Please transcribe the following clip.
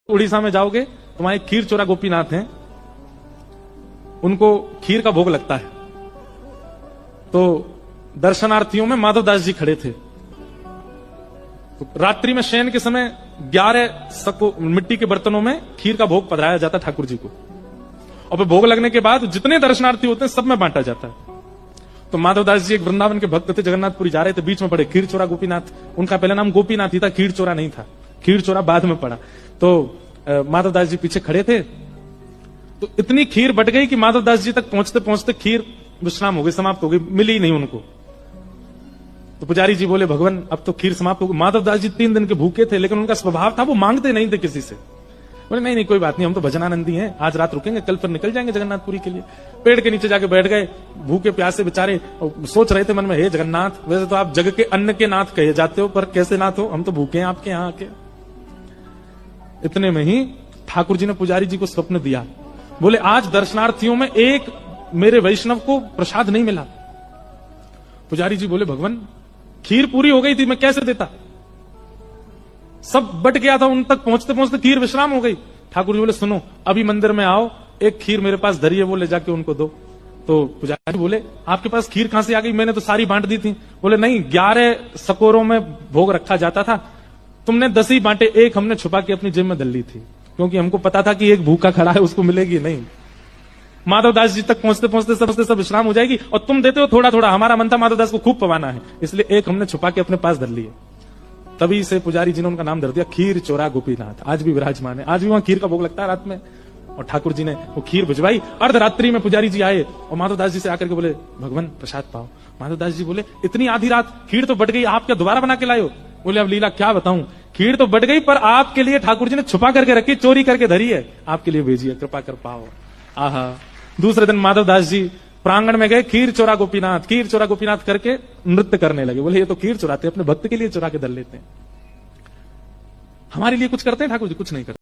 उड़ीसा में जाओगे तो वहां एक खीर चोरा गोपीनाथ हैं, उनको खीर का भोग लगता है। तो दर्शनार्थियों में माधवदास जी खड़े थे। तो रात्रि में शयन के समय 11 मिट्टी के बर्तनों में खीर का भोग पधराया जाता ठाकुर जी को, और फिर भोग लगने के बाद जितने दर्शनार्थी होते हैं सब में बांटा जाता है। तो माधवदास जी एक वृंदावन के भक्त थे, जगन्नाथपुरी जा रहे थे, बीच में पड़े खीर चोरा गोपीनाथ। उनका पहला नाम गोपीनाथ ही था, खीर चोरा नहीं था, खीर चोरा बाद में पड़ा। तो माधवदास जी पीछे खड़े थे। तो इतनी खीर बट गई कि माधवदास जी तक पहुंचते पहुंचते खीर विश्राम हो गई, समाप्त हो गई, मिली नहीं उनको। तो पुजारी जी बोले, भगवान अब तो खीर समाप्त हो गई। माधवदास जी 3 दिन के भूखे थे, लेकिन उनका स्वभाव था वो मांगते नहीं थे किसी से। बोले नहीं नहीं कोई बात नहीं, हम तो भजनानंदी हैं, आज रात रुकेंगे, कल फिर निकल जाएंगे जगन्नाथपुरी के लिए। पेड़ के नीचे जाके बैठ गए, भूखे प्यासे बेचारे, सोच रहे थे मन में, हे जगन्नाथ, वैसे तो आप जग के अन्न के नाथ कहे जाते हो, पर कैसे नाथ हो, हम तो भूखे हैं आपके यहाँ आके। इतने में ही ठाकुर जी ने पुजारी जी को स्वप्न दिया। बोले आज दर्शनार्थियों में एक मेरे वैष्णव को प्रसाद नहीं मिला। पुजारी जी बोले, भगवान खीर पूरी हो गई थी, मैं कैसे देता, सब बट गया था, उन तक पहुंचते पहुंचते खीर विश्राम हो गई। ठाकुर जी बोले, सुनो अभी मंदिर में आओ, एक खीर मेरे पास धरी है, वो ले जाके उनको दो। तो पुजारी बोले, आपके पास खीर कहां से आ गई, मैंने तो सारी बांट दी थी। बोले नहीं, 11 सकोरों में भोग रखा जाता था, तुमने 10 ही बांटे, एक हमने छुपा के अपनी जेब में धर ली थी, क्योंकि हमको पता था कि एक भूखा खड़ा है, उसको मिलेगी नहीं। माधवदास जी तक पहुंचते पहुंचते सब विश्राम हो जाएगी, और तुम देते हो थोड़ा थोड़ा, हमारा मन था माधवदास को खूब पवाना है, इसलिए एक हमने छुपा के अपने पास धर लिए। तभी से पुजारी जी ने उनका नाम धर दिया खीर चोरा गोपीनाथ। आज भी विराजमान है, आज भी वहां खीर का भोग लगता है रात में। और ठाकुर जी ने वो खीर भिजवाई। अर्धरात्रि में पुजारी जी आए और माधवदास जी से आकर के बोले, भगवान प्रसाद पाओ। माधवदास जी बोले, इतनी आधी रात खीर तो बट गई, आप क्या दोबारा बना के लाए हो। बोले, अब लीला क्या बताऊं, खीर तो बट गई, पर आपके लिए ठाकुर जी ने छुपा करके रखी, चोरी करके धरी है, आपके लिए भेजी है, कृपा कर पाओ। आहा। दूसरे दिन माधवदास जी प्रांगण में गए, खीर चोरा गोपीनाथ करके नृत्य करने लगे। बोले, ये तो खीर चुराते, अपने भक्त के लिए चुरा के धर लेते हैं, हमारे लिए कुछ करते हैं ठाकुर जी, कुछ नहीं करते।